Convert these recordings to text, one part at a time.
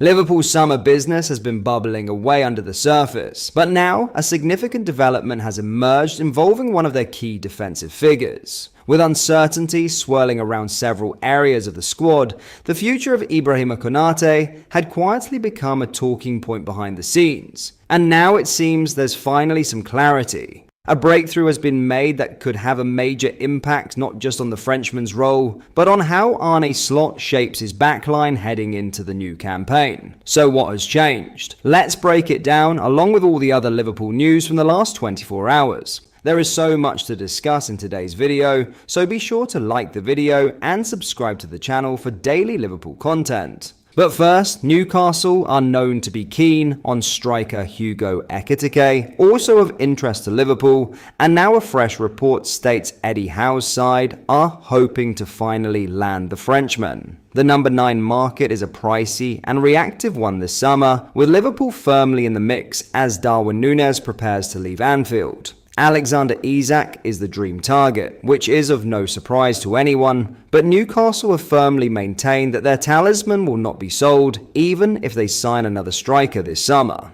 Liverpool's summer business has been bubbling away under the surface, but now a significant development has emerged involving one of their key defensive figures. With uncertainty swirling around several areas of the squad, the future of Ibrahima Konate had quietly become a talking point behind the scenes. And now it seems there's finally some clarity. A breakthrough has been made that could have a major impact not just on the Frenchman's role, but on how Arne Slot shapes his backline heading into the new campaign. So what has changed? Let's break it down along with all the other Liverpool news from the last 24 hours. There is so much to discuss in today's video, so be sure to like the video and subscribe to the channel for daily Liverpool content. But first, Newcastle are known to be keen on striker Hugo Ekitike, also of interest to Liverpool, and now a fresh report states Eddie Howe's side are hoping to finally land the Frenchman. The number 9 market is a pricey and reactive one this summer, with Liverpool firmly in the mix as Darwin Nunez prepares to leave Anfield. Alexander Isak is the dream target, which is of no surprise to anyone, but Newcastle have firmly maintained that their talisman will not be sold, even if they sign another striker this summer.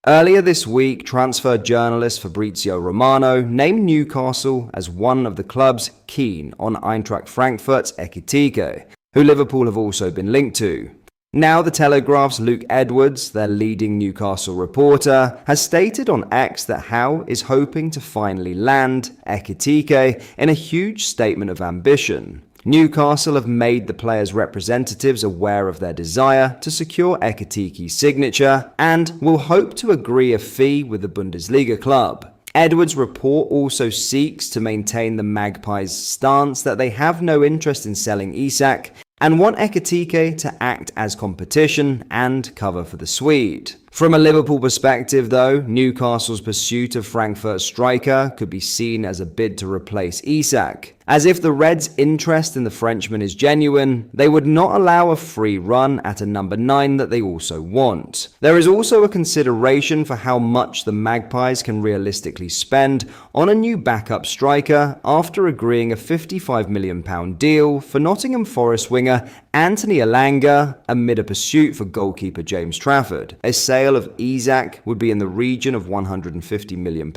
Earlier this week, transfer journalist Fabrizio Romano named Newcastle as one of the clubs keen on Eintracht Frankfurt's Ekitike, who Liverpool have also been linked to. Now the Telegraph's Luke Edwards, their leading Newcastle reporter, has stated on X that Howe is hoping to finally land Ekitike in a huge statement of ambition. Newcastle have made the players' representatives aware of their desire to secure Ekitike's signature and will hope to agree a fee with the Bundesliga club. Edwards' report also seeks to maintain the Magpies' stance that they have no interest in selling Isak and want Ekitike to act as competition and cover for the Swede. From a Liverpool perspective though, Newcastle's pursuit of Frankfurt striker could be seen as a bid to replace Isak. As if the Reds' interest in the Frenchman is genuine, they would not allow a free run at a number 9 that they also want. There is also a consideration for how much the Magpies can realistically spend on a new backup striker after agreeing a £55 million deal for Nottingham Forest winger Anthony Elanga amid a pursuit for goalkeeper James Trafford. A sale of Isak would be in the region of £150 million,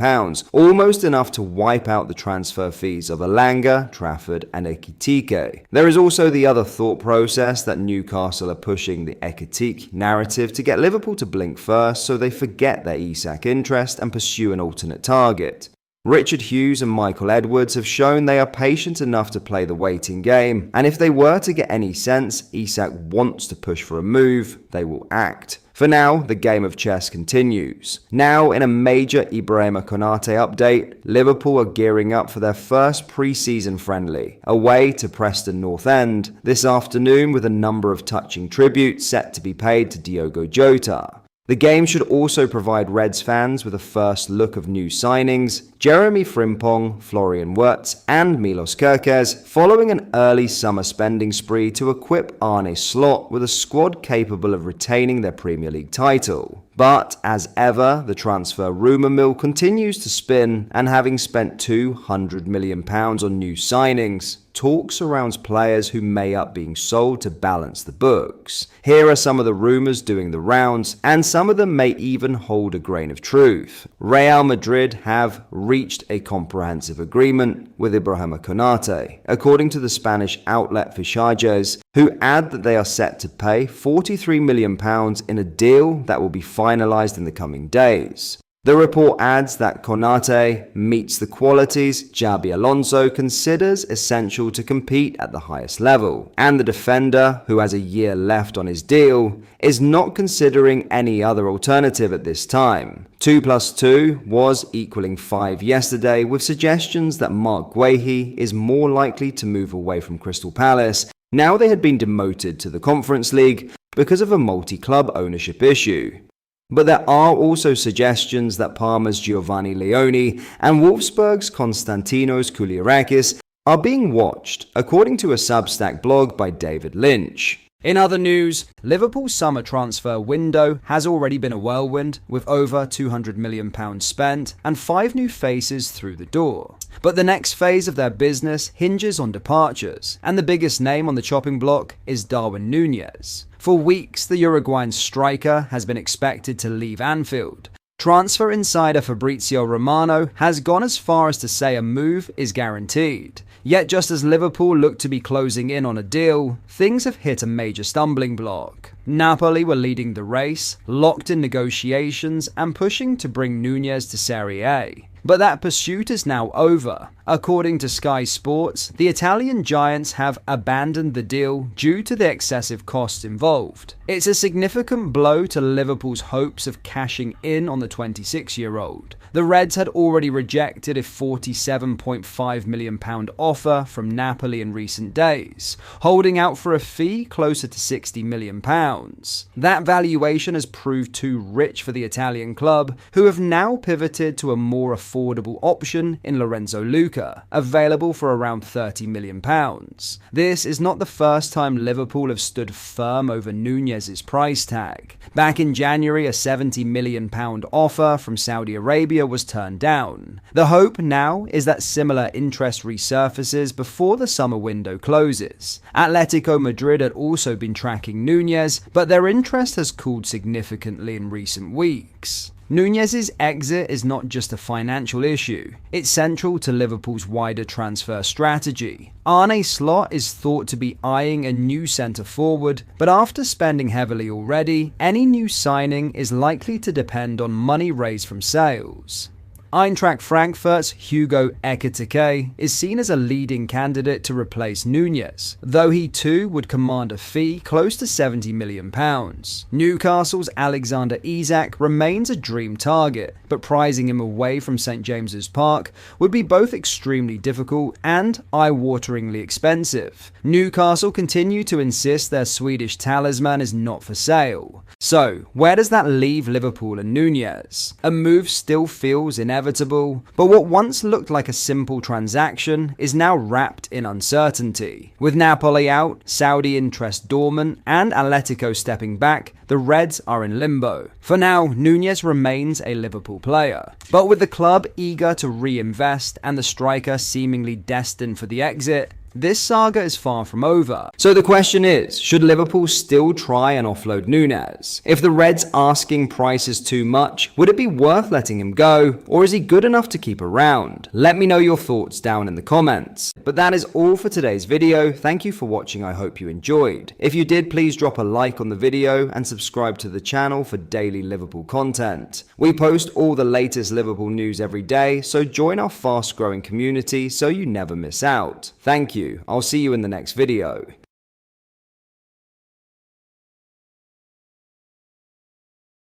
almost enough to wipe out the transfer fees of Elanga, Trafford and Ekitike. There is also the other thought process that Newcastle are pushing the Ekitike narrative to get Liverpool to blink first so they forget their Isak interest and pursue an alternate target. Richard Hughes and Michael Edwards have shown they are patient enough to play the waiting game, and if they were to get any sense Isak wants to push for a move, they will act. For now, the game of chess continues. Now, in a major Ibrahima Konate update, Liverpool are gearing up for their first pre-season friendly, away to Preston North End, this afternoon with a number of touching tributes set to be paid to Diogo Jota. The game should also provide Reds fans with a first look of new signings, Jeremy Frimpong, Florian Wirtz and Milos Kerkez, following an early summer spending spree to equip Arne Slot with a squad capable of retaining their Premier League title. But, as ever, the transfer rumour mill continues to spin, and having spent £200 million on new signings, talk surrounds players who may up being sold to balance the books. Here are some of the rumours doing the rounds, and some of them may even hold a grain of truth. Real Madrid have reached a comprehensive agreement with Ibrahima Konate, according to the Spanish outlet Fichajes, who add that they are set to pay £43 million in a deal that will be finalised in the coming days. The report adds that Konate meets the qualities Xabi Alonso considers essential to compete at the highest level, and the defender, who has a year left on his deal, is not considering any other alternative at this time. 2 + 2 was equaling 5 yesterday, with suggestions that Mark Guehi is more likely to move away from Crystal Palace now they had been demoted to the Conference League because of a multi-club ownership issue. But there are also suggestions that Parma's Giovanni Leone and Wolfsburg's Konstantinos Kouliarakis are being watched, according to a Substack blog by David Lynch. In other news, Liverpool's summer transfer window has already been a whirlwind, with over £200 million spent and 5 new faces through the door. But the next phase of their business hinges on departures, and the biggest name on the chopping block is Darwin Nunez. For weeks, the Uruguayan striker has been expected to leave Anfield. Transfer insider Fabrizio Romano has gone as far as to say a move is guaranteed. Yet just as Liverpool look to be closing in on a deal, things have hit a major stumbling block. Napoli were leading the race, locked in negotiations and pushing to bring Nunez to Serie A. But that pursuit is now over. According to Sky Sports, the Italian giants have abandoned the deal due to the excessive costs involved. It's a significant blow to Liverpool's hopes of cashing in on the 26-year-old. The Reds had already rejected a £47.5 million offer from Napoli in recent days, holding out for a fee closer to £60 million. That valuation has proved too rich for the Italian club, who have now pivoted to a more affordable option in Lorenzo Luca, available for around £30 million. This is not the first time Liverpool have stood firm over Nunez's price tag. Back in January, a £70 million offer from Saudi Arabia was turned down. The hope now is that similar interest resurfaces before the summer window closes. Atletico Madrid had also been tracking Nunez, but their interest has cooled significantly in recent weeks. Nunez's exit is not just a financial issue, it's central to Liverpool's wider transfer strategy. Arne Slot is thought to be eyeing a new centre-forward, but after spending heavily already, any new signing is likely to depend on money raised from sales. Eintracht Frankfurt's Hugo Ekitike is seen as a leading candidate to replace Nunez, though he too would command a fee close to £70 million. Newcastle's Alexander Isak remains a dream target, but prizing him away from St James's Park would be both extremely difficult and eye-wateringly expensive. Newcastle continue to insist their Swedish talisman is not for sale. So, where does that leave Liverpool and Nunez? A move still feels inevitable, but what once looked like a simple transaction is now wrapped in uncertainty. With Napoli out, Saudi interest dormant, and Atletico stepping back, the Reds are in limbo. For now, Nunez remains a Liverpool player, but with the club eager to reinvest and the striker seemingly destined for the exit, this saga is far from over. So the question is, should Liverpool still try and offload Nunez? If the Reds' asking price is too much, would it be worth letting him go, or is he good enough to keep around? Let me know your thoughts down in the comments. But that is all for today's video. Thank you for watching, I hope you enjoyed. If you did, please drop a like on the video and subscribe to the channel for daily Liverpool content. We post all the latest Liverpool news every day, so join our fast growing community so you never miss out. Thank you. I'll see you in the next video.